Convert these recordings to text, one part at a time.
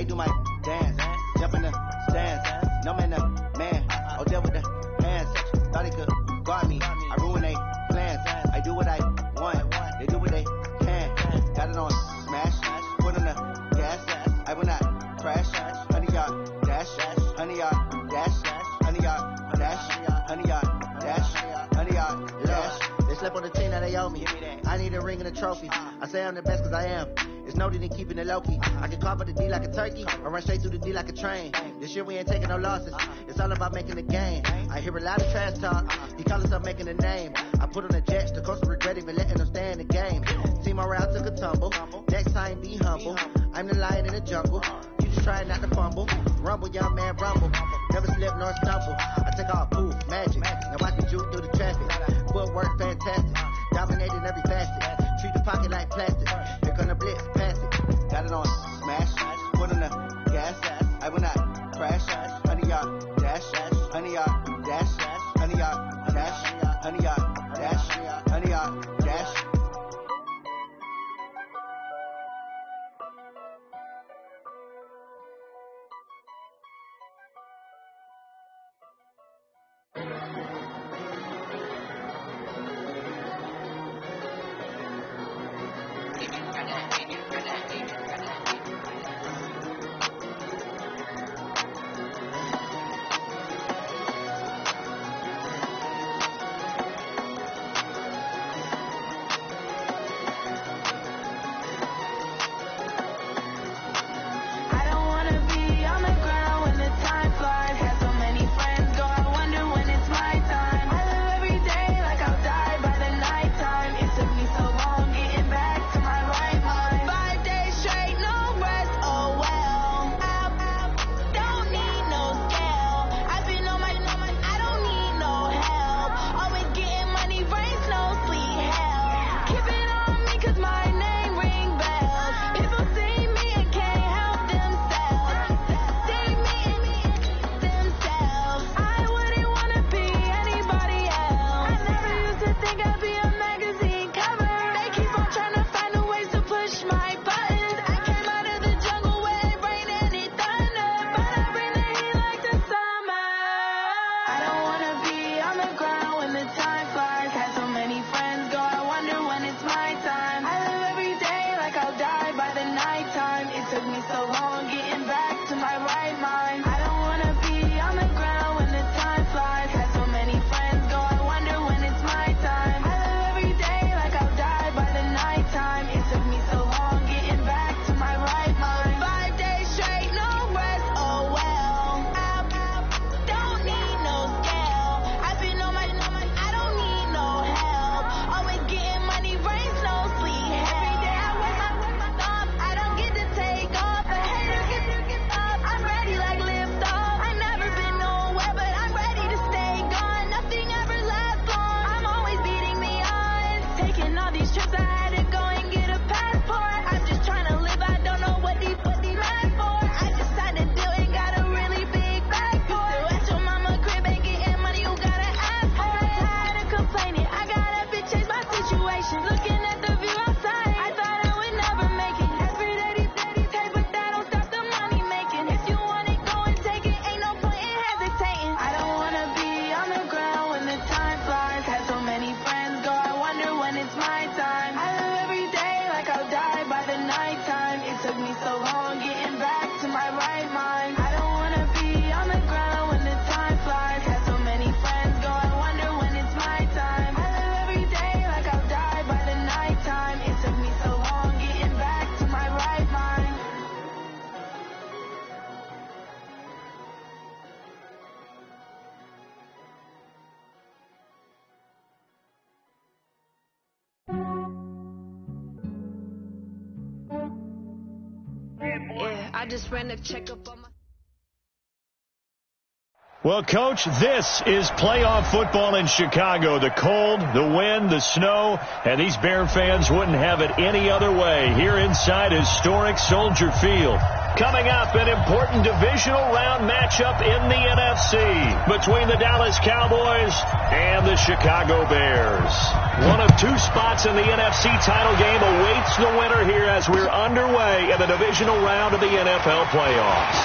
I do my dance, jump in the stands. No man, the man. Oh, there with the hands. Thought he could guard me. I ruin they plans. I do what I want. They do what they can. Got it on smash. Put on the gas. I will not crash. 100-yard dash. 100-yard dash. 100-yard dash. 100-yard dash. 100-yard dash. They slept on the team that they owe me. I need a ring and a trophy. I say I'm the best cause I am. It's noted in keeping it low key. I can carve up the D like a turkey, or run straight through the D like a train. This year we ain't taking no losses. It's all about making the game. I hear a lot of trash talk. He call himself making a name. I put on the Jets. The coach regret even letting them stay in the game. Team morale took a tumble. Next time be humble. I'm the lion in the jungle. You just try not to fumble. Rumble, young man, rumble. Never slip nor stumble. I take off, poof, magic. Now watch me juke through the traffic. Footwork fantastic. Dominating every facet. Treat the pocket like plastic. Here come the blitz, pass it. Got it on smash. Put on the gas. I will not crash. 100-yard dash. 100-yard dash. 100-yard dash. 100-yard dash. 100-yard dash. I just ran a checkup on my... Well, Coach, this is playoff football in Chicago. The cold, the wind, the snow, and these Bear fans wouldn't have it any other way here inside historic Soldier Field. Coming up, an important divisional round matchup in the NFC between the Dallas Cowboys and the Chicago Bears. One of two spots in the NFC title game awaits the winner here as we're underway in the divisional round of the NFL playoffs.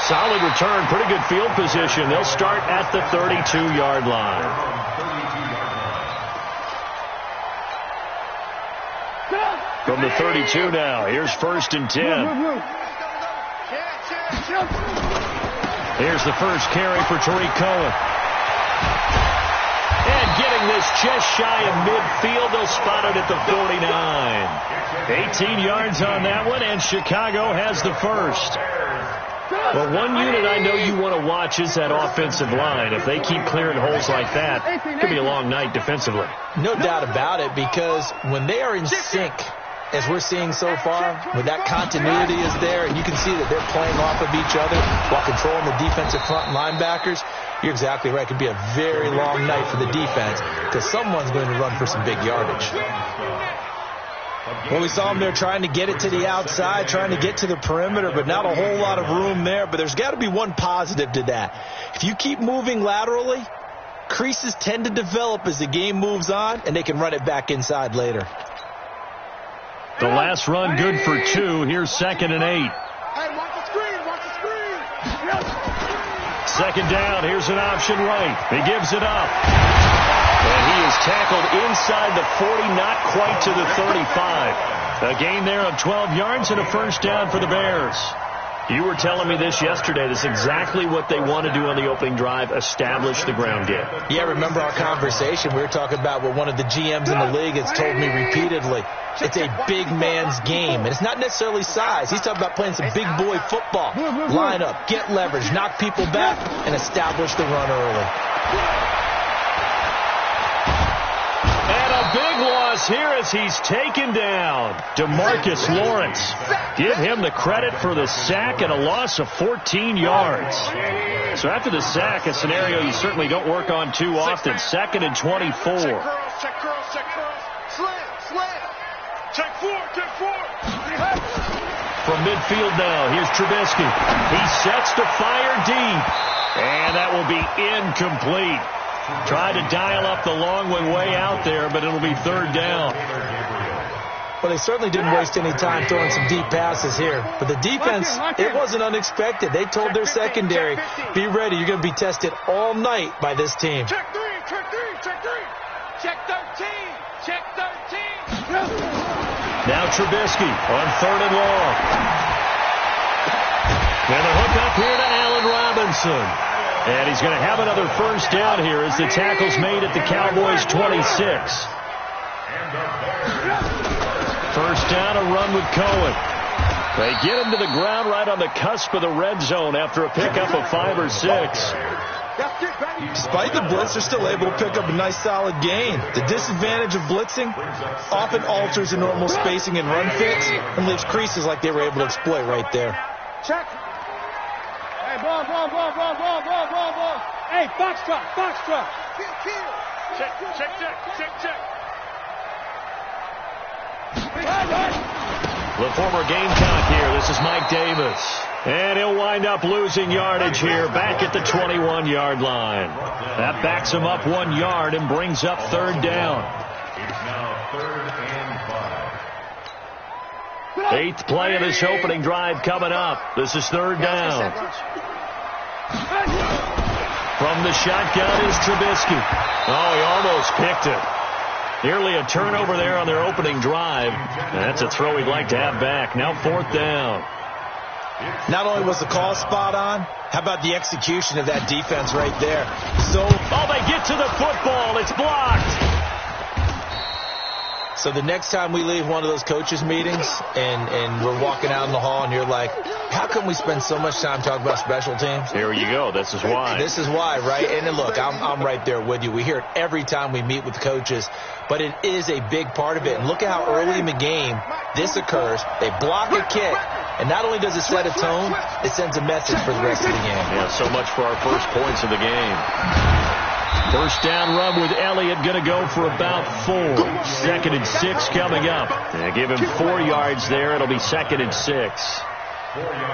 Solid return, pretty good field position. They'll start at the 32-yard line. From the 32 now, here's 1st and 10. Here's the first carry for Tariq Cohen. And getting this just shy of midfield, they'll spot it at the 49. 18 yards on that one, and Chicago has the first. Well, one unit I know you want to watch is that offensive line. If they keep clearing holes like that, it could be a long night defensively. No doubt about it, because when they are in sync, as we're seeing so far, when that continuity is there and you can see that they're playing off of each other while controlling the defensive front linebackers, you're exactly right. It could be a very long night for the defense because someone's going to run for some big yardage. Well, we saw them there trying to get it to the outside, trying to get to the perimeter, but not a whole lot of room there. But there's got to be one positive to that. If you keep moving laterally, creases tend to develop as the game moves on, and they can run it back inside later. The last run good for 2. Here's 2nd and 8. Hey, watch the screen, watch the screen. Second down, here's an option right. He gives it up. And he is tackled inside the 40, not quite to the 35. A gain there of 12 yards and a first down for the Bears. You were telling me this yesterday. This is exactly what they want to do on the opening drive, establish the ground game. Yeah, remember our conversation. We were talking about what one of the GMs in the league has told me repeatedly. It's a big man's game, and it's not necessarily size. He's talking about playing some big boy football. Line up, get leverage, knock people back, and establish the run early. And a big loss here as he's taken down. DeMarcus Lawrence. Give him the credit for the sack and a loss of 14 yards. So after the sack, a scenario you certainly don't work on too often. 2nd and 24. Check girls, check girls, check girls. Slam. Check 4. From midfield now, here's Trubisky. He sets to fire deep. And that will be incomplete. Tried to dial up the long one way out there, but it'll be 3rd down. Well, they certainly didn't waste any time throwing some deep passes here. But the defense, it wasn't unexpected. They told their secondary, be ready. You're going to be tested all night by this team. Check 3. Check 13. Check 13. Now Trubisky on 3rd and long. And a hook up here to Allen Robinson. And he's going to have another first down here as the tackle's made at the Cowboys' 26. First down, a run with Cohen. They get him to the ground right on the cusp of the red zone after a pickup of 5 or 6. Despite the blitz, they're still able to pick up a nice solid gain. The disadvantage of blitzing often alters the normal spacing and run fits and leaves creases like they were able to exploit right there. Check. Hey, ball. Hey, box truck. Check. The former Gamecock here. This is Mike Davis. And he'll wind up losing yardage here back at the 21-yard line. That backs him up 1 yard and brings up 3rd down. It's now 3rd and 5. 8th play of this opening drive coming up. This is 3rd down. From the shotgun is Trubisky. Oh, he almost picked it. Nearly a turnover there on their opening drive. That's a throw he'd like to have back. Now 4th down. Not only was the call spot on, how about the execution of that defense right there? They get to the football. It's blocked. So the next time we leave one of those coaches' meetings and we're walking out in the hall and you're like, how come we spend so much time talking about special teams? Here you go. This is why. This is why, right? And then look, I'm right there with you. We hear it every time we meet with coaches, but it is a big part of it. And look at how early in the game this occurs. They block a kick, and not only does it set a tone, it sends a message for the rest of the game. Yeah, so much for our first points of the game. First down run with Elliott, going to go for about 4. 2nd and 6 coming up. They give him 4 yards there. It'll be 2nd and 6.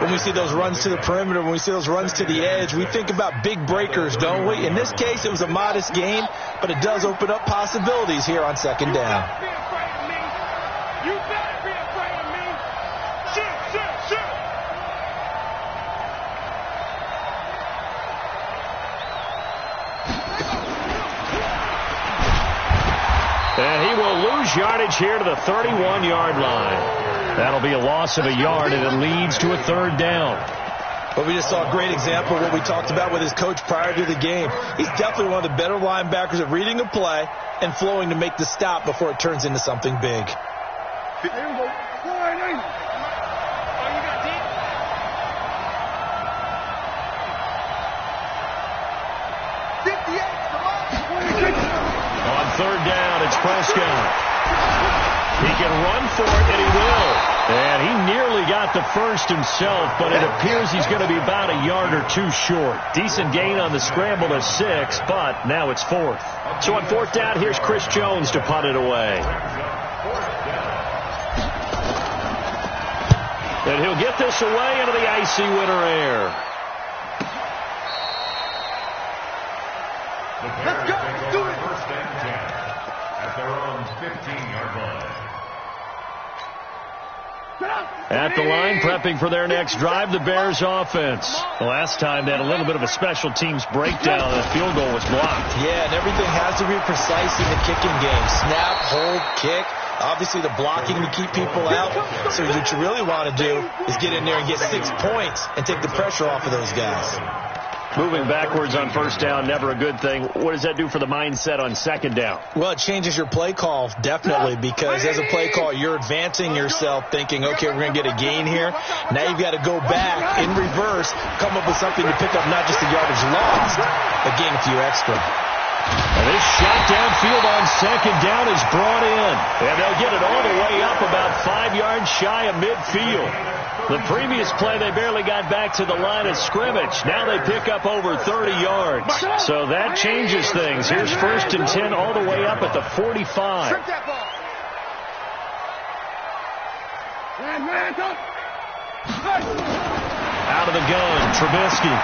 When we see those runs to the perimeter, when we see those runs to the edge, we think about big breakers, don't we? In this case, it was a modest gain, but it does open up possibilities here on 2nd down. You better be afraid of me. Shoot. And he will lose yardage here to the 31-yard line. That'll be a loss of a yard, and it leads to a 3rd down. But we just saw a great example of what we talked about with his coach prior to the game. He's definitely one of the better linebackers at reading a play and flowing to make the stop before it turns into something big. On 3rd down, it's Prescott. He can run for it, and he will. And he nearly got the first himself, but it appears he's going to be about a yard or 2 short. Decent gain on the scramble to 6, but now it's 4th. So on 4th down, here's Chris Jones to punt it away. And he'll get this away into the icy winter air. Let's go. Let's do it. 1st and 10 at their own 15-yard line. At the line, prepping for their next drive, the Bears offense. The last time they had a little bit of a special teams breakdown. The field goal was blocked. Yeah, and everything has to be precise in the kicking game. Snap, hold, kick. Obviously, the blocking to keep people out. So what you really want to do is get in there and get 6 points and take the pressure off of those guys. Moving backwards on 1st down, never a good thing. What does that do for the mindset on 2nd down? Well, it changes your play call, definitely, because as a play call, you're advancing yourself thinking, okay, we're going to get a gain here. Now you've got to go back in reverse, come up with something to pick up not just the yardage lost, but gain a few extra. And this shot downfield on 2nd down is brought in. And they'll get it all the way up about 5 yards shy of midfield. The previous play, they barely got back to the line of scrimmage. Now they pick up over 30 yards. So that changes things. Here's 1st and 10 all the way up at the 45. Out of the gun, Trubisky.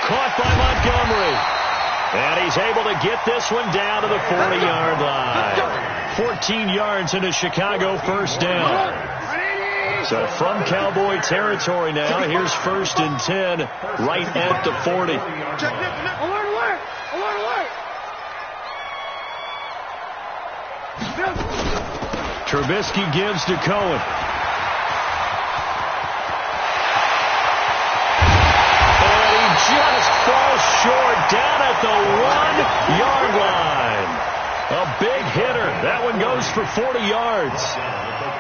Caught by Montgomery. And he's able to get this one down to the 40-yard line. 14 yards into Chicago 1st down. So from Cowboy territory now, here's 1st and 10 right at the 40. Trubisky gives to Cohen. And he just falls short down at the 1-yard line. A big hitter. That one goes for 40 yards.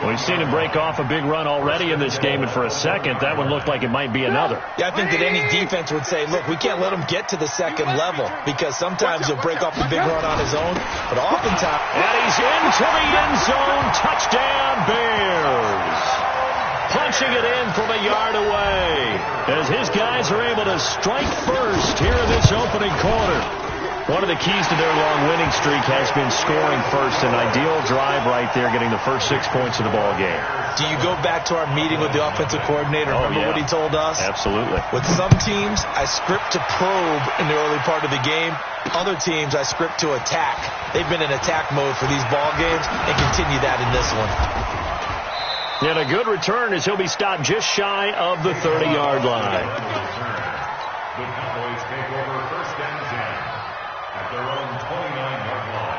We've seen him break off a big run already in this game, and for a second, that one looked like it might be another. Yeah, I think that any defense would say, look, we can't let him get to the 2nd level, because sometimes he'll break off a big run on his own, but oftentimes... And he's into the end zone. Touchdown, Bears. Punching it in from a yard away, as his guys are able to strike first here in this opening quarter. One of the keys to their long winning streak has been scoring first. An ideal drive right there, getting the first 6 points of the ball game. Do you go back to our meeting with the offensive coordinator? Remember what he told us? Absolutely. With some teams, I script to probe in the early part of the game. Other teams, I script to attack. They've been in attack mode for these ball games and continue that in this one. And a good return as he'll be stopped just shy of the 30-yard line. The Cowboys take over 1st and 10 at their own 29-yard line.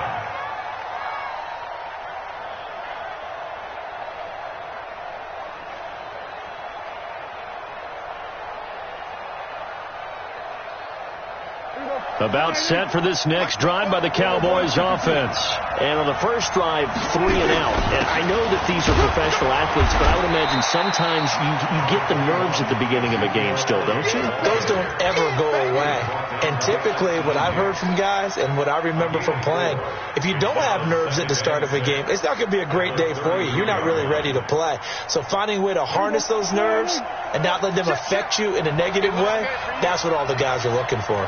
About set for this next drive by the Cowboys offense. And on the first drive, 3 and out. And I know that these are professional athletes, but I would imagine sometimes you get the nerves at the beginning of a game still, don't you? Those don't ever go away. And typically what I've heard from guys and what I remember from playing, if you don't have nerves at the start of a game, it's not going to be a great day for you. You're not really ready to play. So finding a way to harness those nerves and not let them affect you in a negative way, that's what all the guys are looking for.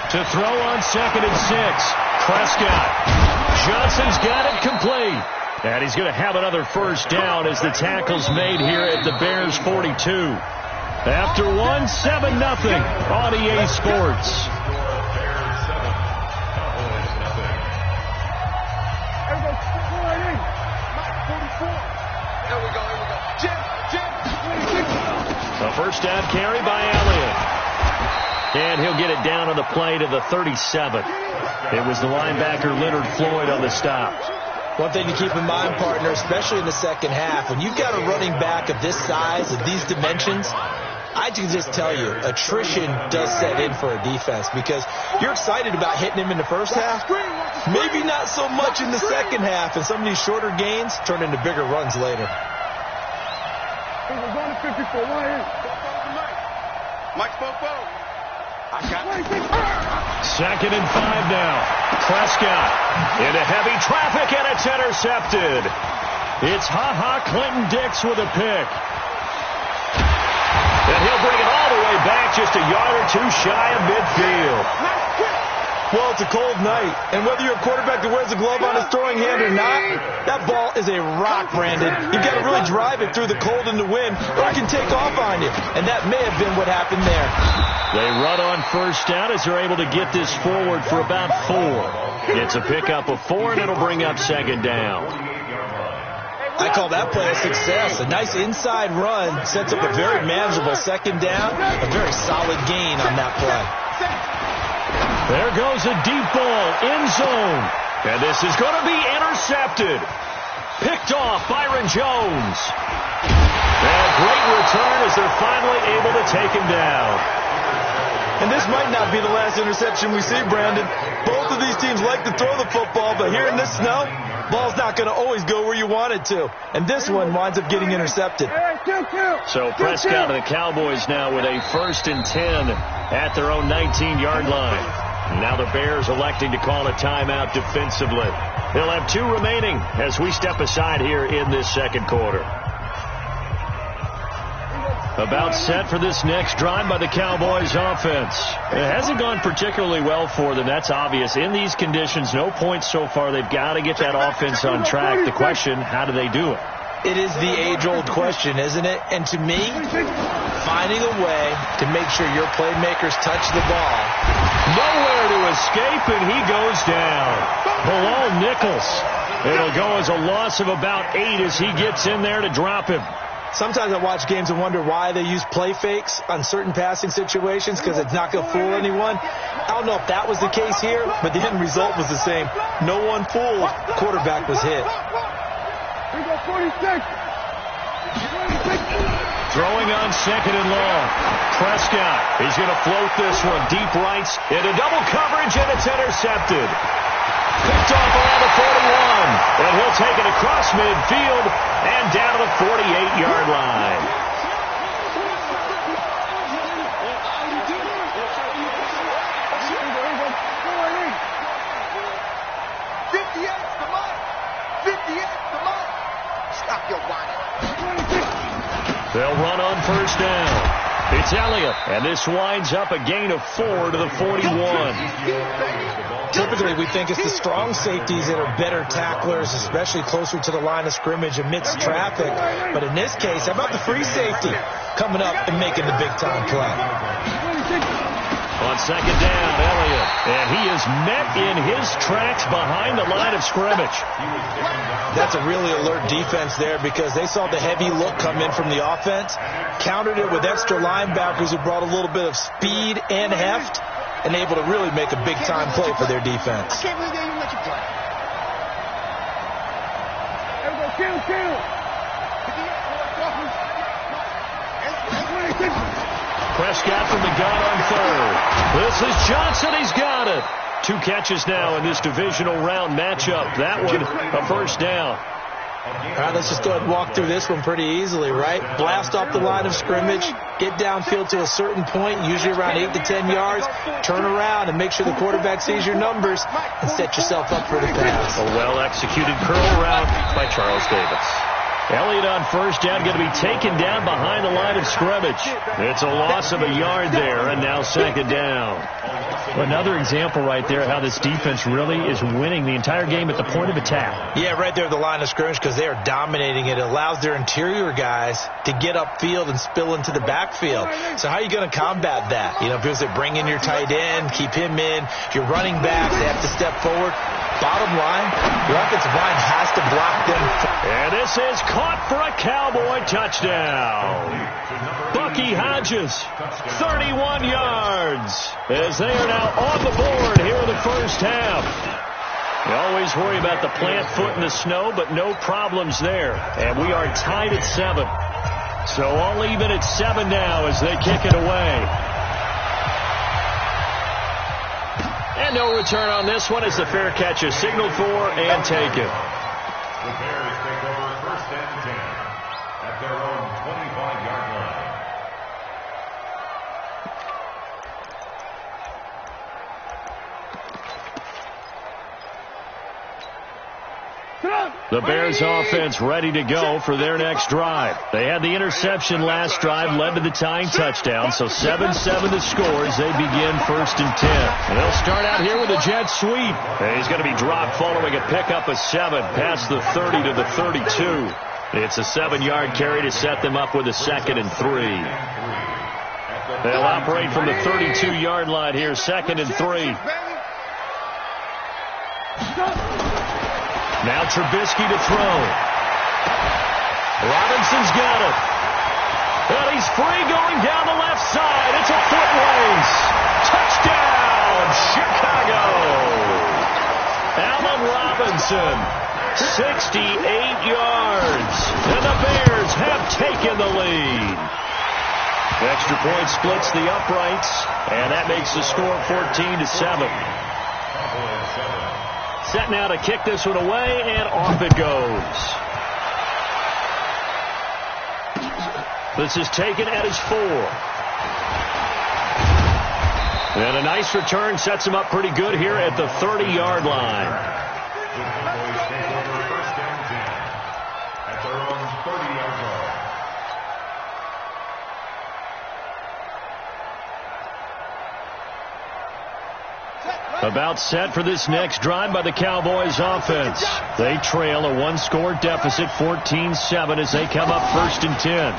To throw on 2nd and 6. Prescott. Johnson's got it complete. And he's going to have another first down as the tackle's made here at the Bears 42. After 7-0 on EA Sports. A first down carry by Elliott. And he'll get it down on the play to the 37. It was the linebacker Leonard Floyd on the stop. One thing to keep in mind, partner, especially in the second half, when you've got a running back of this size, of these dimensions, I can just tell you, attrition does set in for a defense because you're excited about hitting him in the first half. Maybe not so much in the second half, and some of these shorter gains turn into bigger runs later. Mike spoke both. I got it. 2nd and 5 now. Prescott into heavy traffic, and it's intercepted. It's Clinton Dix with a pick. And he'll bring it all the way back just a yard or two shy of midfield. Well, it's a cold night, and whether you're a quarterback that wears a glove on his throwing hand or not, that ball is a rock, Brandon. You've got to really drive it through the cold and the wind, or it can take off on you, and that may have been what happened there. They run on first down as they're able to get this forward for about 4. It's a pickup of 4, and it'll bring up 2nd down. I call that play a success. A nice inside run sets up a very manageable 2nd down, a very solid gain on that play. There goes a deep ball, end zone. And this is going to be intercepted. Picked off Byron Jones. And a great return as they're finally able to take him down. And this might not be the last interception we see, Brandon. Both of these teams like to throw the football, but here in this snow, ball's not going to always go where you want it to. And this one winds up getting intercepted. So Prescott and the Cowboys now with a 1st and 10 at their own 19-yard line. Now the Bears electing to call a timeout defensively. They'll have 2 remaining as we step aside here in this second quarter. About set for this next drive by the Cowboys offense. It hasn't gone particularly well for them. That's obvious. In these conditions, no points so far. They've got to get that offense on track. The question, how do they do it? It is the age-old question, isn't it? And to me, finding a way to make sure your playmakers touch the ball. Nowhere to escape, and he goes down. Bilal Nichols. It'll go as a loss of about 8 as he gets in there to drop him. Sometimes I watch games and wonder why they use play fakes on certain passing situations because it's not going to fool anyone. I don't know if that was the case here, but the end result was the same. No one fooled. Quarterback was hit. Throwing on 2nd and long. Prescott. He's going to float this one. Deep rights into double coverage, and it's intercepted. Picked off around the 41. And he'll take it across midfield and down to the 48-yard line. They'll run on first down. It's Elliott, and this winds up a gain of 4 to the 41. Typically, we think it's the strong safeties that are better tacklers, especially closer to the line of scrimmage amidst traffic. But in this case, how about the free safety coming up and making the big-time play? On 2nd down, Elliott, and he is met in his tracks behind the line of scrimmage. That's a really alert defense there because they saw the heavy look come in from the offense, countered it with extra linebackers who brought a little bit of speed and heft, and able to really make a big-time play for their defense. I can't believe they even let you play. Prescott from the gun on 3rd. This is Johnson. He's got it. 2 catches now in this divisional round matchup. That one a first down. All right, let's just go ahead and walk through this one pretty easily, right? Blast off the line of scrimmage, get downfield to a certain point, usually around 8 to 10 yards, turn around and make sure the quarterback sees your numbers and set yourself up for the pass. A well-executed curl route by Charles Davis. Elliott on first down, going to be taken down behind the line of scrimmage. It's a loss of a yard there, and now second down. Another example right there how this defense really is winning the entire game at the point of attack. Yeah, right there at the line of scrimmage because they are dominating it. It allows their interior guys to get upfield and spill into the backfield. So how are you going to combat that? You know, because they bring in your tight end, keep him in. If you're running backs, they have to step forward. Bottom line, your offensive line has to block them. And this is caught for a Cowboy touchdown. Bucky Hodges, 31 yards, as they are now on the board here in the first half. You always worry about the plant foot in the snow, but no problems there. And we are tied at 7. So all even at 7 now as they kick it away. And no return on this one as the fair catch is signaled for and taken. The Bears take over first and 10 at their own 25-yard line. The Bears offense ready to go for their next drive. They had the interception last drive, led to the tying touchdown, so 7-7 the score as they begin first and 10. And they'll start out here with a jet sweep. And he's going to be dropped following a pickup of 7 past the 30 to the 32. It's a 7-yard carry to set them up with a 2nd and 3. They'll operate from the 32-yard line here, 2nd and 3. Now Trubisky to throw. Robinson's got it. And he's free going down the left side. It's a foot race. Touchdown, Chicago. Allen Robinson, 68 yards. And the Bears have taken the lead. Extra point splits the uprights, and that makes the score 14-7. Set now to kick this one away, and off it goes. This is taken at his 4. And a nice return sets him up pretty good here at the 30-yard line. The Cowboys take over first and 10 at their own 30-yard line. About set for this next drive by the Cowboys offense. They trail a 1-score deficit, 14-7 as they come up first and 10.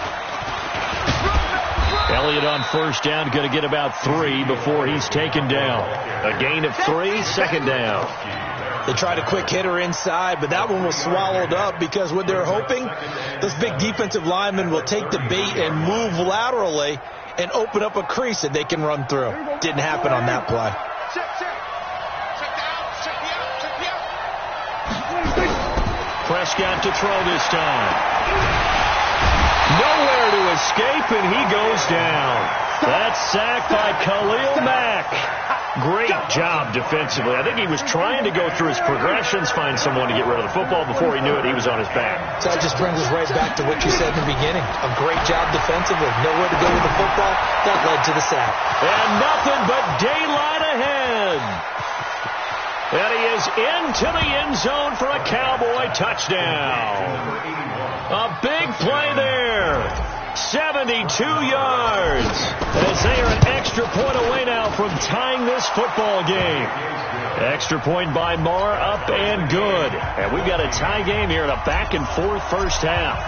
Elliott on first down, going to get about 3 before he's taken down. A gain of 3, second down. They tried a quick hitter inside, but that one was swallowed up because what they're hoping, those big defensive linemen will take the bait and move laterally and open up a crease that they can run through. Didn't happen on that play. Prescott to throw this time. Nowhere to escape, and he goes down. That's sacked by Khalil Mack. Great job defensively. I think he was trying to go through his progressions, find someone to get rid of the football. Before he knew it, he was on his back. So that just brings us right back to what you said in the beginning. A great job defensively. Nowhere to go with the football. That led to the sack. And nothing but daylight ahead. And he is into the end zone for a Cowboy touchdown. A big play there. 72 yards. As they are an extra point away now from tying this football game. Extra point by Marr, up and good. And we've got a tie game here in a back-and-forth first half.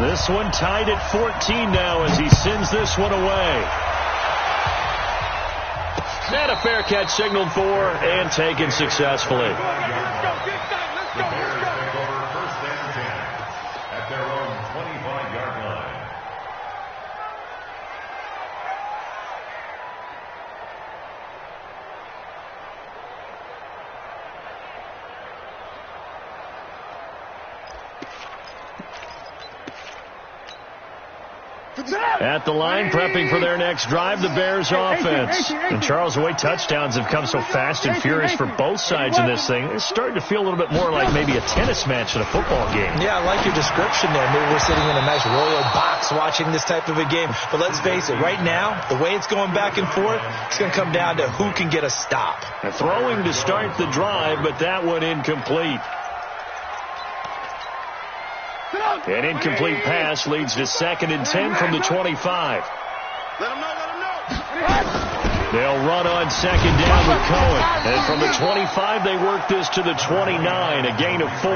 This one tied at 14 now as he sends this one away. And a fair catch signaled for and taken successfully. The Bears take over first and 10 at their own 25-yard line. At the line, prepping for their next drive, the Bears offense. And Charles, the way touchdowns have come so fast and furious for both sides in this thing, it's starting to feel a little bit more like maybe a tennis match in a football game. Yeah, I like your description there. Maybe we're sitting in a nice royal box watching this type of a game. But let's face it, right now, the way it's going back and forth, it's going to come down to who can get a stop. Throwing to start the drive, but that one incomplete. An incomplete pass leads to 2nd and 10 from the 25. Let him know, let him know. They'll run on 2nd down with Cohen. And from the 25, they work this to the 29, a gain of 4.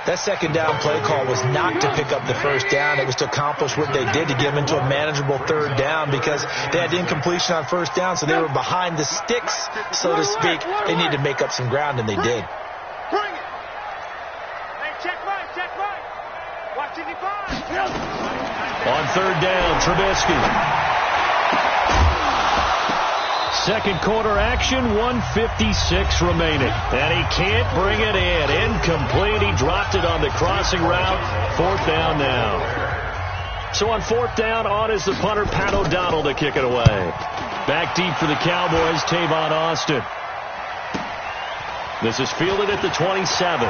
That 2nd down play call was not to pick up the 1st down. It was to accomplish what they did, to get them into a manageable 3rd down, because they had incompletion on 1st down, so they were behind the sticks, so to speak. They needed to make up some ground, and they did. Bring it. Hey, check right. Watch it, On 3rd down, Trubisky. 2nd quarter action, 1:56 remaining. And he can't bring it in. Incomplete. He dropped it on the crossing route. 4th down now. So on 4th down, on is the punter, Pat O'Donnell, to kick it away. Back deep for the Cowboys, Tavon Austin. This is fielded at the 27.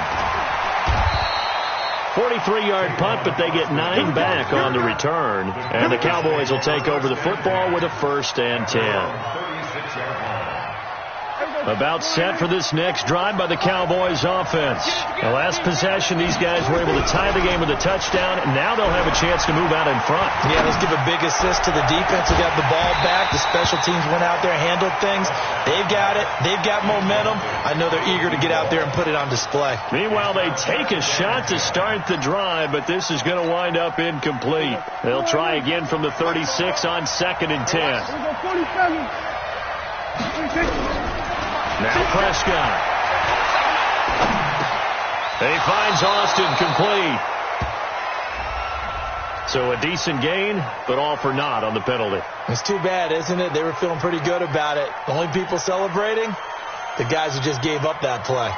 43-yard punt, but they get 9 back on the return. And the Cowboys will take over the football with a 1st and 10. About set for this next drive by the Cowboys offense. The last possession, these guys were able to tie the game with a touchdown, and now they'll have a chance to move out in front. Yeah, let's give a big assist to the defense who got the ball back. The special teams went out there, handled things. They've got it. They've got momentum. I know they're eager to get out there and put it on display. Meanwhile, they take a shot to start the drive, but this is going to wind up incomplete. They'll try again from the 36 on 2nd and 10. Now Prescott. He finds Austin complete. So a decent gain, but all for naught on the penalty. It's too bad, isn't it? They were feeling pretty good about it. The only people celebrating, the guys who just gave up that play.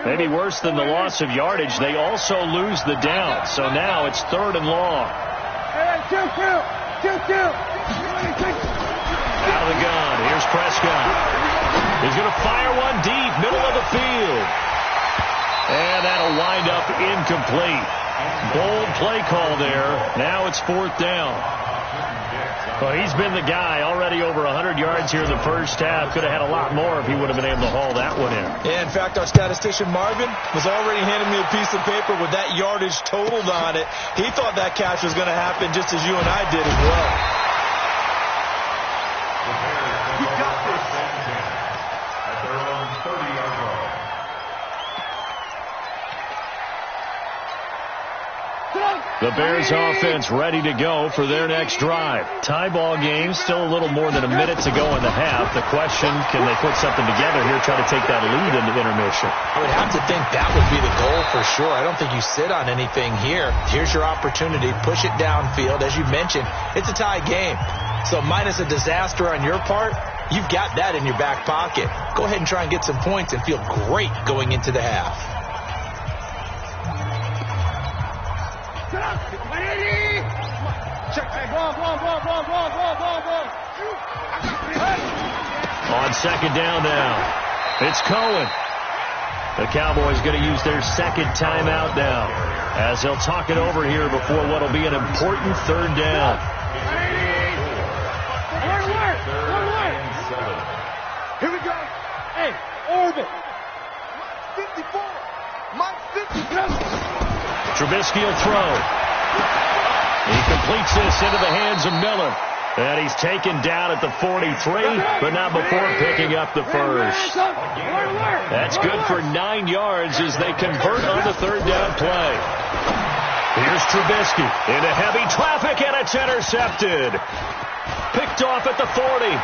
Maybe worse than the loss of yardage, they also lose the down. So now it's 3rd and long. Out of the gun. Here's Prescott. He's going to fire one deep, middle of the field. And that'll wind up incomplete. Bold play call there. Now it's 4th down. Well, he's been the guy, already over 100 yards here in the first half. Could have had a lot more if he would have been able to haul that one in. Yeah, in fact, our statistician Marvin was already handing me a piece of paper with that yardage totaled on it. He thought that catch was going to happen just as you and I did as well. You got this. At their own 30-yard line. The Bears offense ready to go for their next drive. Tie ball game, still a little more than a minute to go in the half. The question, can they put something together here, try to take that lead into intermission? I would have to think that would be the goal for sure. I don't think you sit on anything here. Here's your opportunity. Push it downfield. As you mentioned, it's a tie game. So minus a disaster on your part, you've got that in your back pocket. Go ahead and try and get some points and feel great going into the half. On 2nd down now, it's Cohen. The Cowboys going to use their 2nd timeout now, as they'll talk it over here before what will be an important 3rd down. Here we go. Hey, orbit. 54. Mike 50. Trubisky will throw. He completes this into the hands of Miller. And he's taken down at the 43, but not before picking up the 1st. That's good for 9 yards as they convert on the 3rd down play. Here's Trubisky into heavy traffic, and it's intercepted. Picked off at the 40.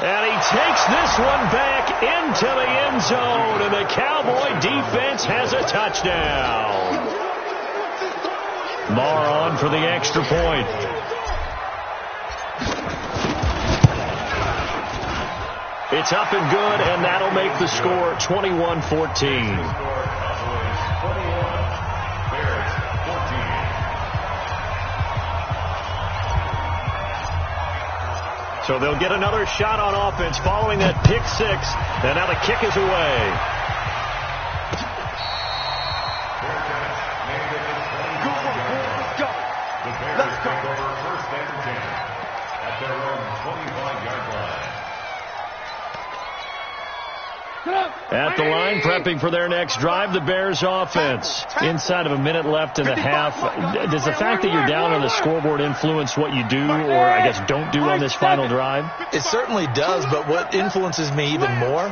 And he takes this one back into the end zone, and the Cowboy defense has a touchdown. Marr on for the extra point. It's up and good, and that'll make the score 21-14. So they'll get another shot on offense following that pick 6, and now the kick is away. Let's go. 1st and 10 at their own 25-yard line. At the line, prepping for their next drive, the Bears offense. Inside of a minute left in the half. Does the fact that you're down on the scoreboard influence what you do, or I guess don't do on this final drive? It certainly does, but what influences me even more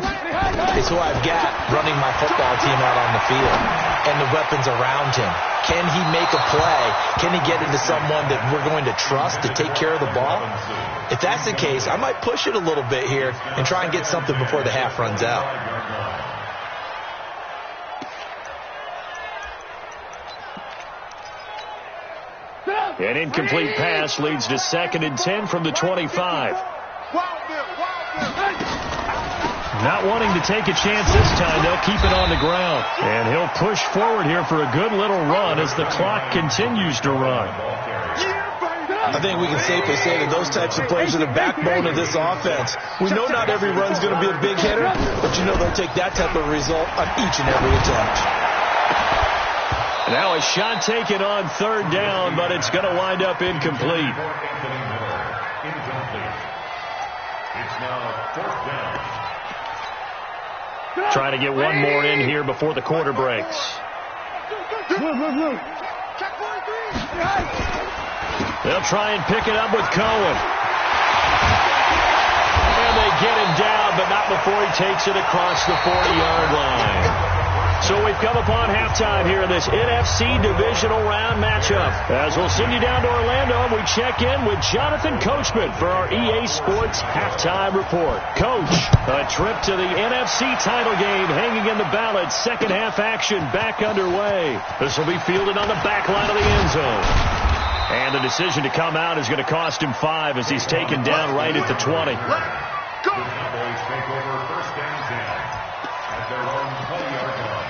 is who I've got running my football team out on the field and the weapons around him. Can he make a play? Can he get into someone that we're going to trust to take care of the ball? If that's the case, I might push it a little bit here and try and get something before the half runs out. An incomplete pass leads to 2nd and 10 from the 25. Not wanting to take a chance this time, they'll keep it on the ground. And he'll push forward here for a good little run as the clock continues to run. I think we can safely say that those types of plays are the backbone of this offense. We know not every run's going to be a big hitter, but you know they'll take that type of result on each and every attempt. Now a shot taken on 3rd down, but it's going to wind up incomplete. It's now 4th down. Trying to get one more in here before the quarter breaks. They'll try and pick it up with Cohen. And they get him down, but not before he takes it across the 40-yard line. So we've come upon halftime here in this NFC divisional round matchup. As we'll send you down to Orlando, we check in with Jonathan Coachman for our EA Sports halftime report. Coach, a trip to the NFC title game hanging in the balance. Second half action back underway. This will be fielded on the back line of the end zone. And the decision to come out is going to cost him 5 as he's taken down right at the 20. The Cowboys take over 1st and 10 at their own 20-yard line.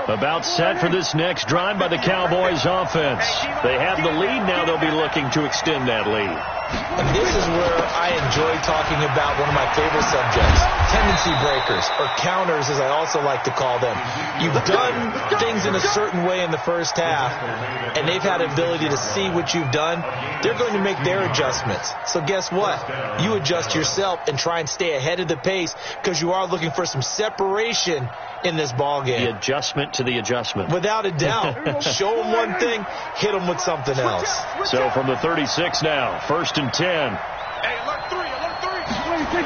About set for this next drive by the Cowboys offense. They have the lead. Now they'll be looking to extend that lead. And this is where I enjoy talking about one of my favorite subjects, tendency breakers, or counters as I also like to call them. You've done things in a certain way in the first half, and they've had the ability to see what you've done. They're going to make their adjustments. So guess what? You adjust yourself and try and stay ahead of the pace because you are looking for some separation in this ball game. The adjustment to the adjustment. Without a doubt. Show them one thing, hit them with something else. So from the 36 now, 1st and 10. Hey, alert 3, alert 3.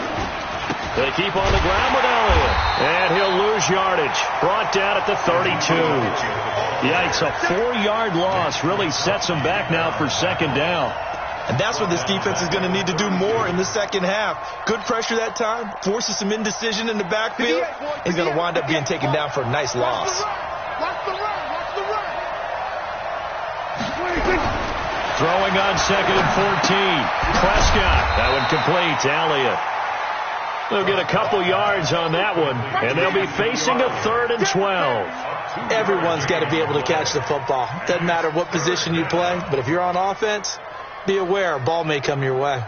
They keep on the ground with Elliott. And he'll lose yardage. Brought down at the 32. Yikes, a 4-yard loss really sets him back now for 2nd down. And that's what this defense is going to need to do more in the second half. Good pressure that time, forces some indecision in the backfield. He's going to wind up being taken down for a nice loss. Throwing on 2nd and 14. Prescott. That one complete to Elliott. They'll get a couple yards on that one, and they'll be facing a 3rd and 12. Everyone's got to be able to catch the football. Doesn't matter what position you play, but if you're on offense, be aware a ball may come your way.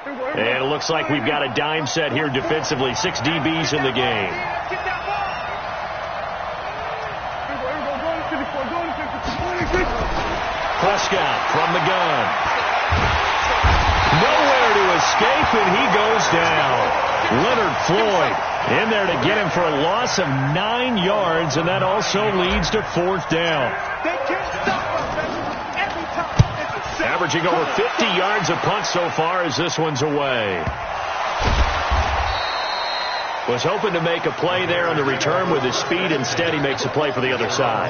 And it looks like we've got a dime set here defensively. 6 DBs in the game. Prescott from the gun. Nowhere to escape, and he goes down. Leonard Floyd in there to get him for a loss of 9 yards, and that also leads to 4th down. Averaging over 50 yards a punt so far as this one's away. Was hoping to make a play there on the return with his speed. Instead, he makes a play for the other side.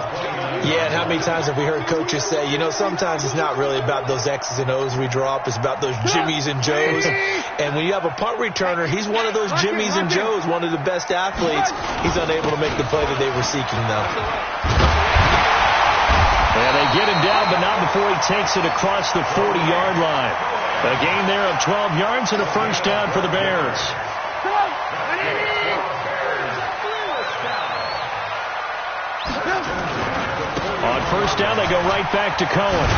Yeah, and how many times have we heard coaches say, you know, sometimes it's not really about those X's and O's we draw up. It's about those Jimmies and Joes. And when you have a punt returner, he's one of those Jimmies and Joes, one of the best athletes. He's unable to make the play that they were seeking, though. And they get him down, but not before he takes it across the 40-yard line. A gain there of 12 yards and a 1st down for the Bears. On 1st down, they go right back to Cohen.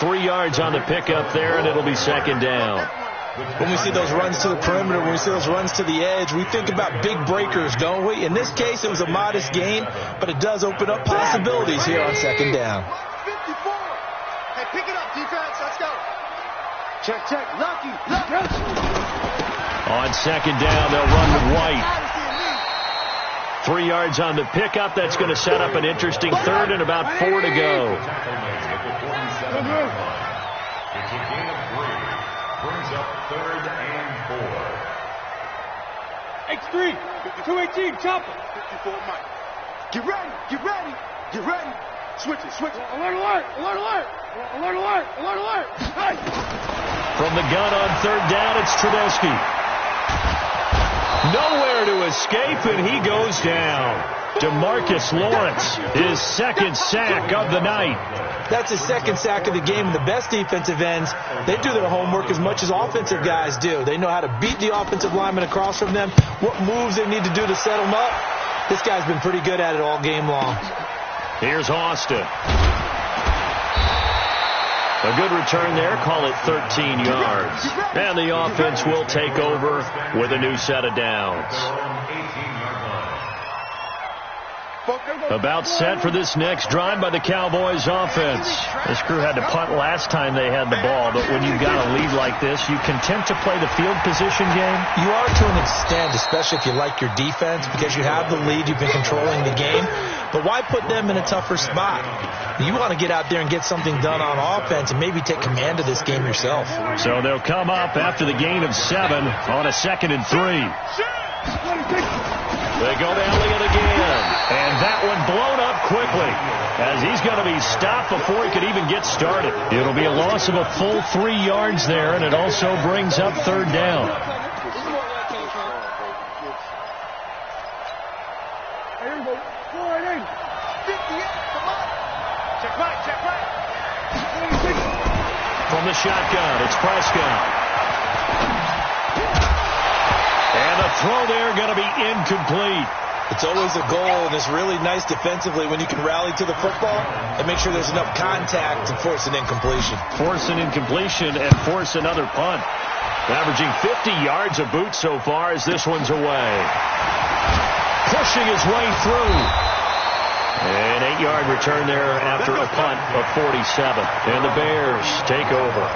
3 yards on the pickup there, and it'll be second down. When we see those runs to the perimeter, when we see those runs to the edge, we think about big breakers, don't we? In this case, it was a modest gain, but it does open up possibilities here on second down. 54. Hey, pick it up, defense. Let's go. Check. Lucky. On second down, they'll run with White. 3 yards on the pickup. That's going to set up an interesting third and about 4 to go. It's a gain of 3. Brings up 3rd and 4. X3. 218. Chopper. 54, Mike. Get ready. Switch it. Alert. Hey. From the gun on third down, it's Trubisky. Nowhere to escape, and he goes down. DeMarcus Lawrence, his second sack of the night. That's his second sack of the game, and the best defensive ends, they do their homework as much as offensive guys do. They know how to beat the offensive lineman across from them, what moves they need to do to set them up. This guy's been pretty good at it all game long. Here's Austin. A good return there, call it 13 yards. And the offense will take over with a new set of downs. About set for this next drive by the Cowboys offense. This crew had to punt last time they had the ball, but when you've got a lead like this, you content to play the field position game? You are to an extent, especially if you like your defense, because you have the lead, you've been controlling the game. But why put them in a tougher spot? You want to get out there and get something done on offense and maybe take command of this game yourself. So they'll come up after the gain of 7 on a 2nd and 3. They go down it again. And that one blown up quickly as he's going to be stopped before he could even get started. It'll be a loss of a full 3 yards there, and it also brings up third down. From the shotgun, it's Prescott. And a throw there going to be incomplete. It's always a goal, and it's really nice defensively when you can rally to the football and make sure there's enough contact to force an incompletion. Force an incompletion and force another punt. Averaging 50 yards a boot so far as this one's away. Pushing his way through. An 8-yard return there after a punt of 47. And the Bears take over.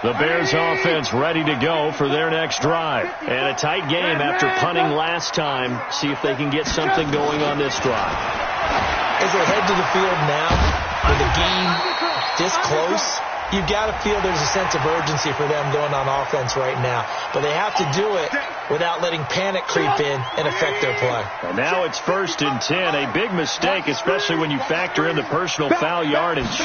The Bears offense ready to go for their next drive. And a tight game after punting last time. See if they can get something going on this drive. As they head to the field now, with the game this close, you've got to feel there's a sense of urgency for them going on offense right now. But they have to do it without letting panic creep in and affect their play. And now it's 1st and 10. A big mistake, especially when you factor in the personal foul yardage.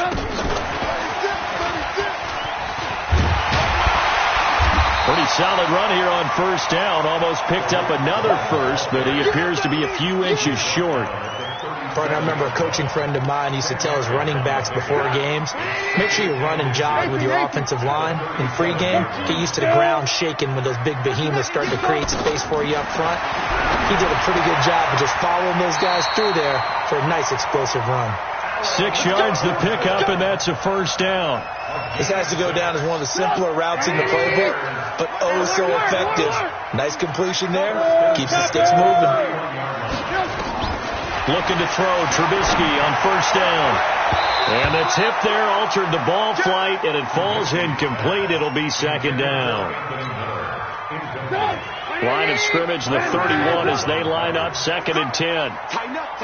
Pretty solid run here on 1st down. Almost picked up another first, but he appears to be a few inches short. I remember a coaching friend of mine used to tell his running backs before games, make sure you run and jog with your offensive line. In free game, get used to the ground shaking when those big behemoths start to create space for you up front. He did a pretty good job of just following those guys through there for a nice explosive run. 6 yards the pickup, and that's a 1st down. This has to go down as one of the simpler routes in the playbook, but oh so effective. Nice completion there. Keeps the sticks moving. Looking to throw, Trubisky on 1st down. And the tip there altered the ball flight, and it falls incomplete. It'll be 2nd down. Line of scrimmage, the 31 as they line up, 2nd and 10. Tighten up.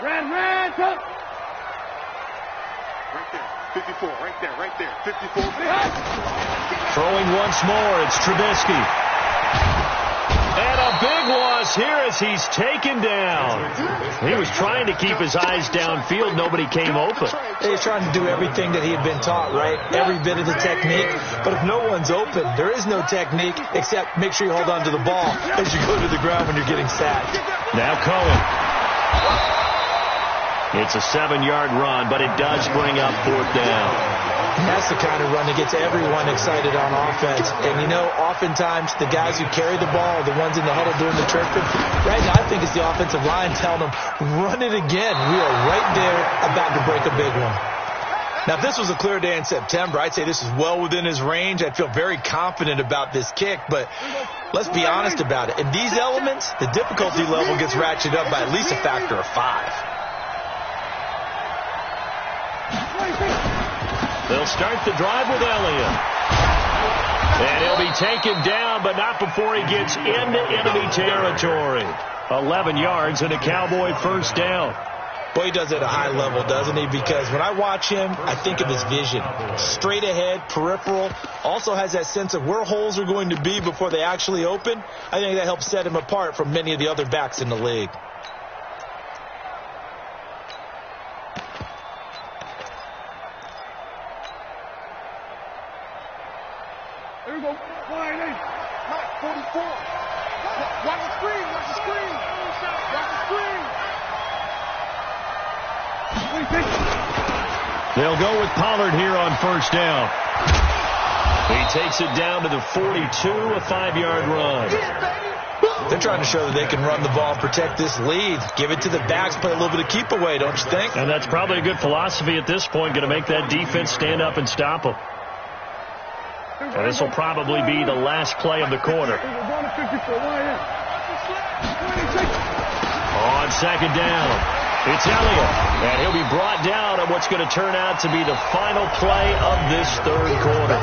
Ran, up. Right there. 54, right there. 54. Throwing once more, it's Trubisky. And a big loss here as he's taken down. He was trying to keep his eyes downfield. Nobody came open. He was trying to do everything that he had been taught, right? Every bit of the technique. But if no one's open, there is no technique except make sure you hold on to the ball as you go to the ground when you're getting sacked. Now Cohen. It's a 7-yard run, but it does bring up 4th down. And that's the kind of run that gets everyone excited on offense. And, you know, oftentimes the guys who carry the ball are the ones in the huddle doing the chirping. Right now, I think it's the offensive line telling them, run it again. We are right there about to break a big one. Now, if this was a clear day in September, I'd say this is well within his range. I'd feel very confident about this kick, but let's be honest about it. In these elements, the difficulty level gets ratcheted up by at least a factor of 5. They'll start the drive with Elliott. And he'll be taken down, but not before he gets into enemy territory. 11 yards and a Cowboy first down. Boy, he does it at a high level, doesn't he? Because when I watch him, I think of his vision. Straight ahead, peripheral. Also has that sense of where holes are going to be before they actually open. I think that helps set him apart from many of the other backs in the league. There we go. 44. Watch the screen. Watch the screen. Watch the screen. They'll go with Pollard here on first down. He takes it down to the 42, a 5-yard run. They're trying to show that they can run the ball and protect this lead. Give it to the backs, play a little bit of keep away, don't you think? And that's probably a good philosophy at this point, going to make that defense stand up and stop them. And this will probably be the last play of the quarter. On second down, it's Elliott. And he'll be brought down on what's going to turn out to be the final play of this third quarter.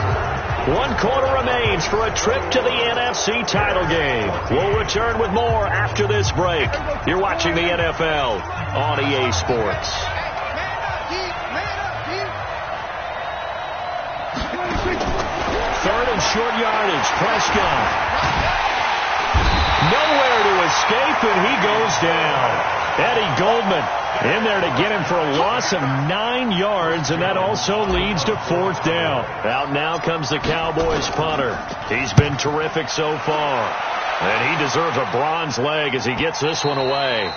1 quarter remains for a trip to the NFC title game. We'll return with more after this break. You're watching the NFL on EA Sports. Third and short yardage. Prescott. Nowhere to escape, and he goes down. Eddie Goldman in there to get him for a loss of 9 yards, and that also leads to 4th down. Out now comes the Cowboys punter. He's been terrific so far, and he deserves a bronze leg as he gets this one away.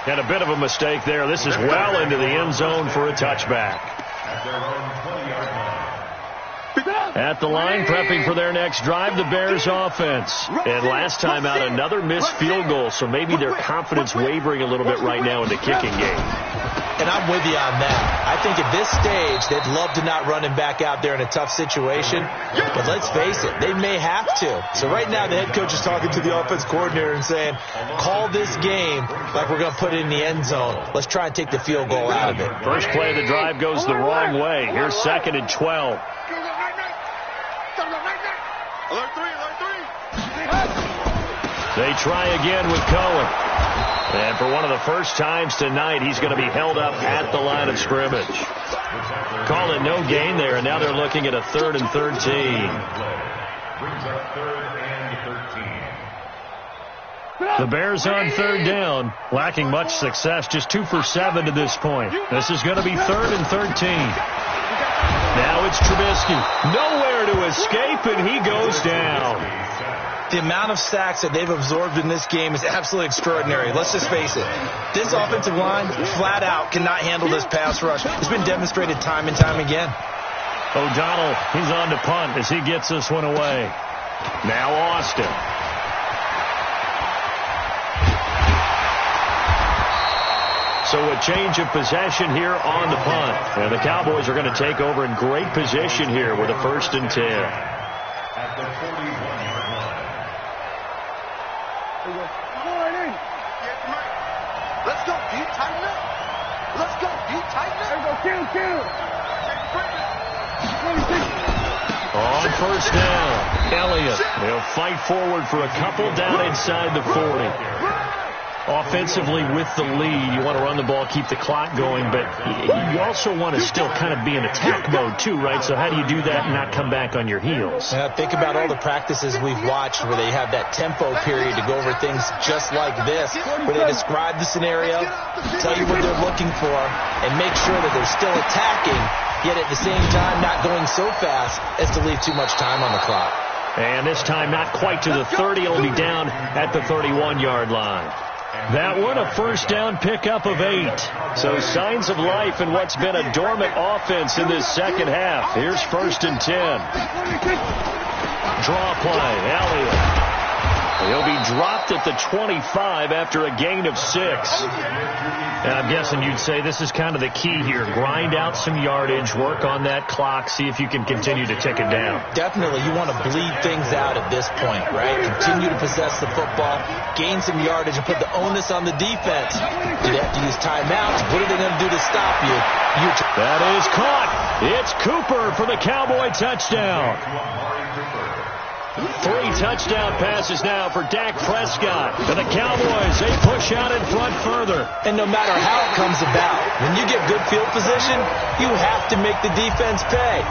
And a bit of a mistake there. This is well into the end zone for a touchback. At the line, prepping for their next drive, the Bears offense. And last time out, another missed field goal, so maybe their confidence wavering a little bit right now in the kicking game. And I'm with you on that. I think at this stage, they'd love to not run him back out there in a tough situation. But let's face it, they may have to. So right now, the head coach is talking to the offense coordinator and saying, call this game like we're going to put it in the end zone. Let's try and take the field goal out of it. First play of the drive goes the wrong way. Here's 2nd and 12. Alert 3. They try again with Cohen. And for one of the first times tonight, he's going to be held up at the line of scrimmage. Call it no gain there, and now they're looking at a 3rd and 13. Brings up 3rd and 13. The Bears on 3rd down, lacking much success, just 2 for 7 to this point. This is going to be 3rd and 13. Now it's Trubisky. Nowhere to escape, and he goes down. The amount of sacks that they've absorbed in this game is absolutely extraordinary. Let's just face it. This offensive line, flat out, cannot handle this pass rush. It's been demonstrated time and time again. O'Donnell, he's on to punt as he gets this one away. Now Austin. So a change of possession here on the punt. And the Cowboys are going to take over in great position here with a 1st and 10. At the 41-yard line. Let's go, D. Tighten up. Let's go, D. Tighten up. There we go, kill. On first down, Elliott. They'll fight forward for a couple down inside the 40. Offensively with the lead, you want to run the ball, keep the clock going, but you also want to still kind of be in attack mode too, right? So how do you do that and not come back on your heels? Think about all the practices we've watched where they have that tempo period to go over things just like this, where they describe the scenario, tell you what they're looking for, and make sure that they're still attacking, yet at the same time not going so fast as to leave too much time on the clock. And this time not quite to the 30. It'll be down at the 31-yard line. That one, a first down pickup of 8. So signs of life in what's been a dormant offense in this second half. Here's 1st and 10. Draw play, Elliott. He'll be dropped at the 25 after a gain of 6. And I'm guessing you'd say this is kind of the key here. Grind out some yardage, work on that clock, see if you can continue to tick it down. Definitely, you want to bleed things out at this point, right? Continue to possess the football, gain some yardage, and put the onus on the defense. You'd have to use timeouts. What are they going to do to stop you? That is caught. It's Cooper for the Cowboy touchdown. 3 touchdown passes now for Dak Prescott. And the Cowboys, they push out in front further. And no matter how it comes about, when you get good field position, you have to make the defense pay.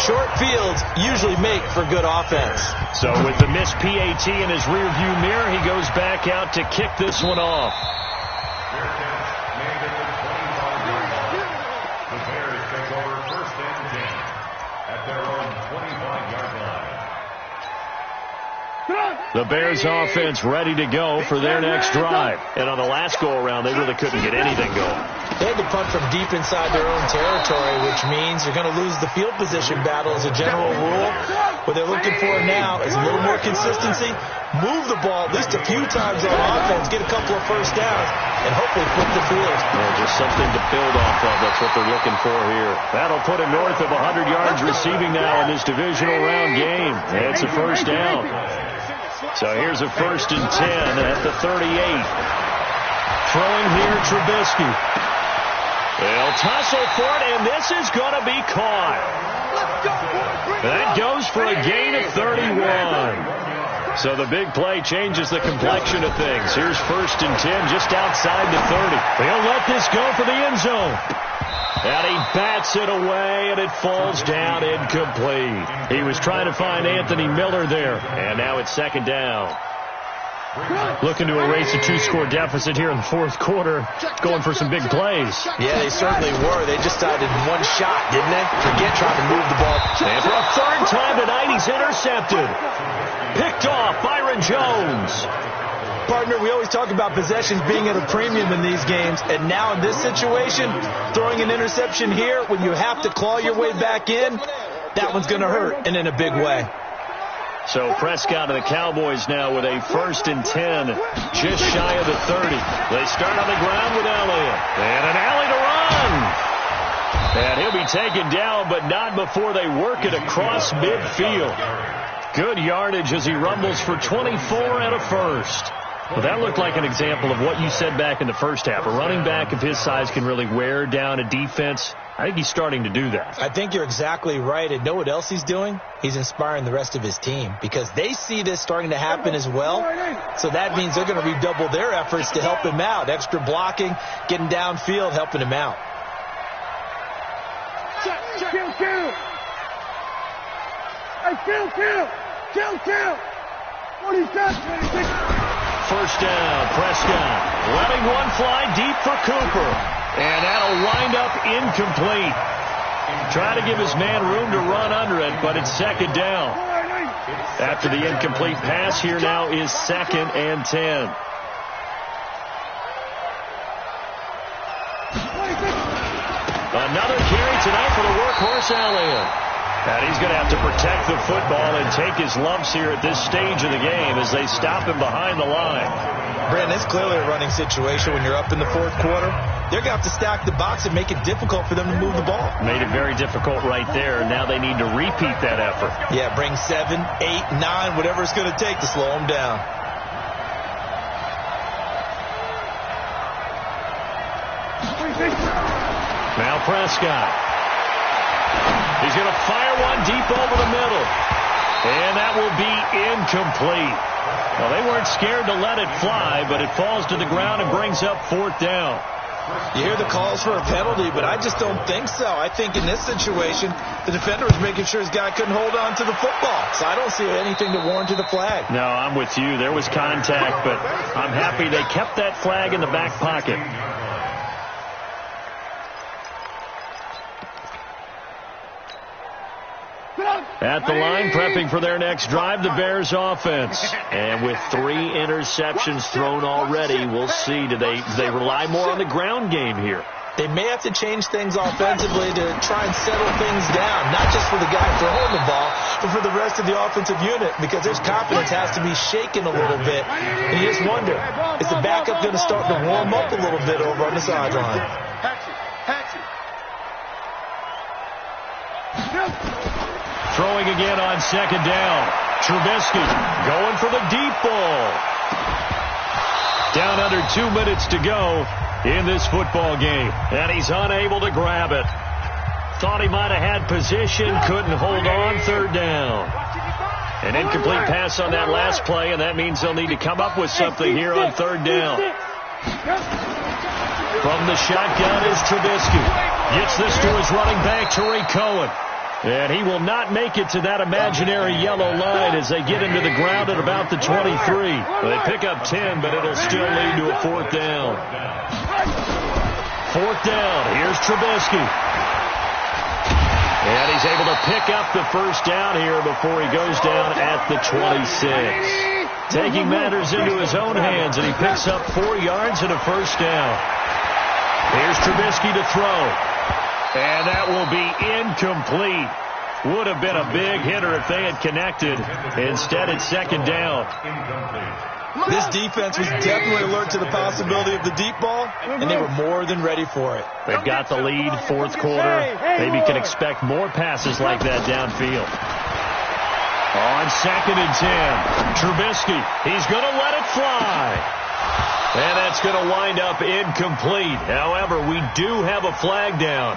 Short fields usually make for good offense. So with the missed PAT in his rearview mirror, he goes back out to kick this one off. The Bears take over 1st and 10 at their own 25-yard line. The Bears offense ready to go for their next drive. And on the last go-around, they really couldn't get anything going. They had to punt from deep inside their own territory, which means you're going to lose the field position battle as a general rule. What they're looking for now is a little more consistency, move the ball at least a few times on offense, get a couple of first downs, and hopefully flip the field. Yeah, just something to build off of. That's what they're looking for here. That'll put him north of 100 yards receiving now in this divisional round game. And it's a first down. So here's a 1st and 10 at the 38. Throwing here, Trubisky. They'll tussle for it, and this is going to be caught. That goes for a gain of 31. So the big play changes the complexion of things. Here's 1st and 10 just outside the 30. They'll let this go for the end zone. And he bats it away, and it falls down incomplete. He was trying to find Anthony Miller there. And now it's 2nd down. Looking to erase a 2-score deficit here in the 4th quarter. Going for some big plays. Yeah, they certainly were. They just decided one shot, didn't they? Forget trying to move the ball. And for a 3rd time tonight, he's intercepted. Picked off Byron Jones. Partner, we always talk about possessions being at a premium in these games, and now in this situation, throwing an interception here when you have to claw your way back in, that one's going to hurt, and in a big way. So Prescott and the Cowboys now with a 1st and 10, just shy of the 30. They start on the ground with Elliott. And an alley to run. And he'll be taken down, but not before they work it across midfield. Good yardage as he rumbles for 24 and a first. Well, that looked like an example of what you said back in the first half. A running back of his size can really wear down a defense. I think he's starting to do that. I think you're exactly right. And know what else he's doing? He's inspiring the rest of his team because they see this starting to happen as well. So that means they're going to redouble their efforts to help him out. Extra blocking, getting downfield, helping him out. Kill. Hey, kill. What is that? 1st down, Prescott letting one fly deep for Cooper. And that'll wind up incomplete. Try to give his man room to run under it, but it's 2nd down. After the incomplete pass, here now is 2nd and 10. Another carry tonight for the workhorse Elliott. And he's going to have to protect the football and take his lumps here at this stage of the game as they stop him behind the line. Brandon, it's clearly a running situation when you're up in the 4th quarter. They're going to have to stack the box and make it difficult for them to move the ball. Made it very difficult right there. Now they need to repeat that effort. Yeah, bring 7, 8, 9, whatever it's going to take to slow them down. Now Prescott. He's going to fire one deep over the middle. And that will be incomplete. Well, they weren't scared to let it fly, but it falls to the ground and brings up 4th down. You hear the calls for a penalty, but I just don't think so. I think in this situation, the defender was making sure his guy couldn't hold on to the football. So I don't see anything to warrant the flag. No, I'm with you. There was contact, but I'm happy they kept that flag in the back pocket. Get up! At the line, prepping for their next drive, the Bears offense. And with 3 interceptions thrown already, we'll see. Do they rely more on the ground game here? They may have to change things offensively to try and settle things down, not just for the guy throwing the ball, but for the rest of the offensive unit, because their confidence has to be shaken a little bit. And you just wonder, is the backup going to start to warm up a little bit over on the sideline? Throwing again on second down. Trubisky going for the deep ball. Down under 2 minutes to go in this football game. And he's unable to grab it. Thought he might have had position, couldn't hold on, third down. An incomplete pass on that last play, and that means they'll need to come up with something here on third down. From the shotgun is Trubisky. Gets this to his running back, Tariq Cohen. And he will not make it to that imaginary yellow line as they get into the ground at about the 23. They pick up 10, but it'll still lead to a fourth down. Fourth down. Here's Trubisky. And he's able to pick up the first down here before he goes down at the 26. Taking matters into his own hands, and he picks up 4 yards and a first down. Here's Trubisky to throw. And that will be incomplete. Would have been a big hitter if they had connected. Instead, it's second down. This defense was definitely alert to the possibility of the deep ball, and they were more than ready for it. They've got the lead, fourth quarter. Maybe can expect more passes like that downfield. On second and 10, Trubisky, he's going to let it fly. And that's going to wind up incomplete. However, we do have a flag down.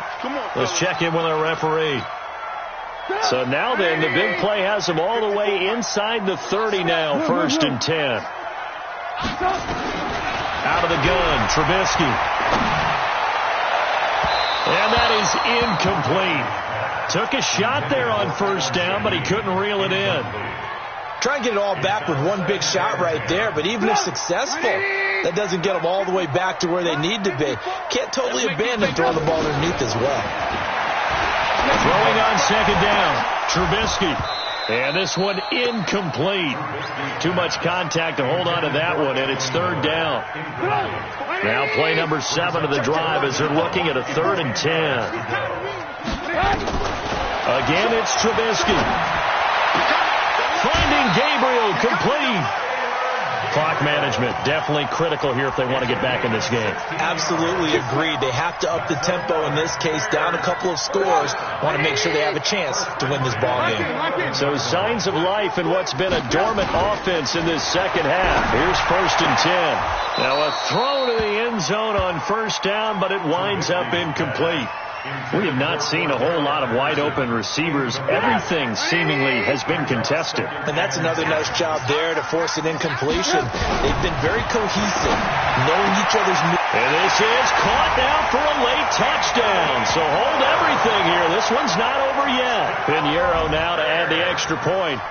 Let's check in with our referee. So now then, the big play has them all the way inside the 30 now, first and 10. Out of the gun, Trubisky. And that is incomplete. Took a shot there on first down, but he couldn't reel it in. Try and get it all back with one big shot right there, but even if successful, that doesn't get them all the way back to where they need to be. Can't totally abandon throwing the ball underneath as well. Throwing on second down, Trubisky. And this one incomplete. Too much contact to hold on to that one, and it's third down. Now play number 7 of the drive as they're looking at a 3rd and 10. Again, it's Trubisky. Finding Gabriel, complete. Clock management definitely critical here if they want to get back in this game. Absolutely agreed. They have to up the tempo in this case, down a couple of scores. Want to make sure they have a chance to win this ball game. So signs of life in what's been a dormant offense in this second half. Here's first and 10. Now a throw to the end zone on first down, but it winds up incomplete. We have not seen a whole lot of wide-open receivers. Everything seemingly has been contested. And that's another nice job there to force an incompletion. They've been very cohesive, knowing each other's moves. And this is caught now for a late touchdown. So hold everything here. This one's not over yet. Pinheiro now to add the extra point.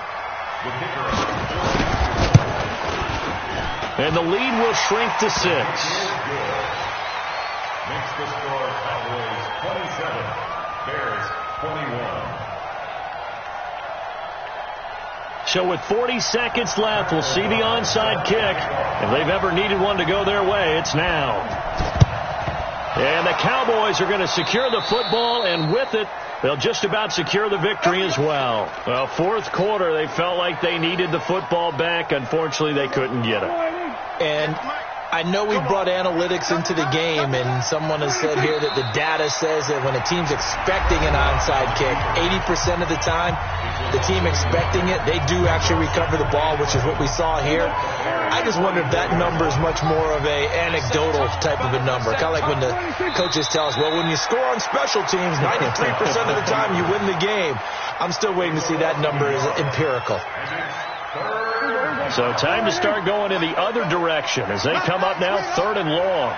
And the lead will shrink to 6. Makes the score Cowboys 27, Bears 21. So with 40 seconds left, we'll see the onside kick. If they've ever needed one to go their way, it's now. And the Cowboys are going to secure the football, and with it, they'll just about secure the victory as well. Well, fourth quarter, they felt like they needed the football back. Unfortunately, they couldn't get it. And I know we brought analytics into the game, and someone has said here that the data says that when a team's expecting an onside kick, 80% of the time, the team expecting it, they do actually recover the ball, which is what we saw here. I just wonder if that number is much more of a anecdotal type of a number. Kind of like when the coaches tell us, well, when you score on special teams, 93% of the time you win the game. I'm still waiting to see that number as empirical. So time to start going in the other direction as they come up now 3rd and long.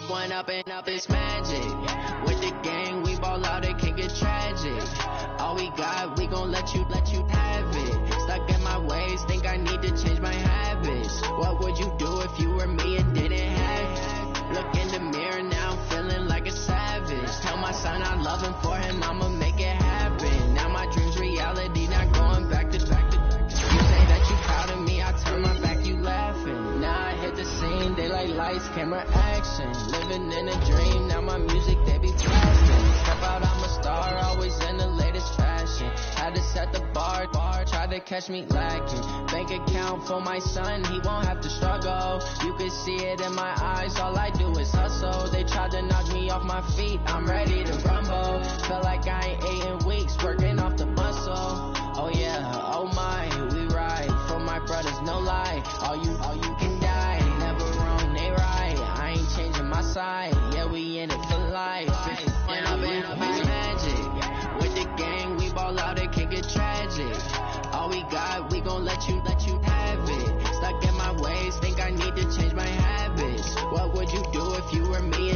one up and up, it's magic. With the gang, we ball out, it can get tragic. All we got, we gon' let you have it. Stuck in my ways, think I need to change my habits. What would you do if you were me and didn't have it? Look in the mirror now, I'm feeling like a savage. Tell my son I love him, for him I'ma make it happen. Now my dream's reality, not going back to. You say that you proud of me, I turn my back, you laughing. Now I hit the scene, they like lights, camera, action. Living in a dream, now my music, they be blasting. Step out, I'm a star, always in the latest fashion. Had to set the bar, try to catch me lacking. Bank account for my son, he won't have to struggle. You can see it in my eyes, all I do is hustle. They tried to knock me off my feet, I'm ready to rumble. Feel like I ain't ate in weeks, working off the muscle. Oh yeah, oh my, we ride for my brothers, no lie. All you can die, never wrong, they right. I ain't changing my side, yeah, we in it for life. And I've been magic. With the gang, we ball out, it can get tragic. All we got, we gon' let you have it. Stuck in my ways, think I need to change my habits. What would you do if you were me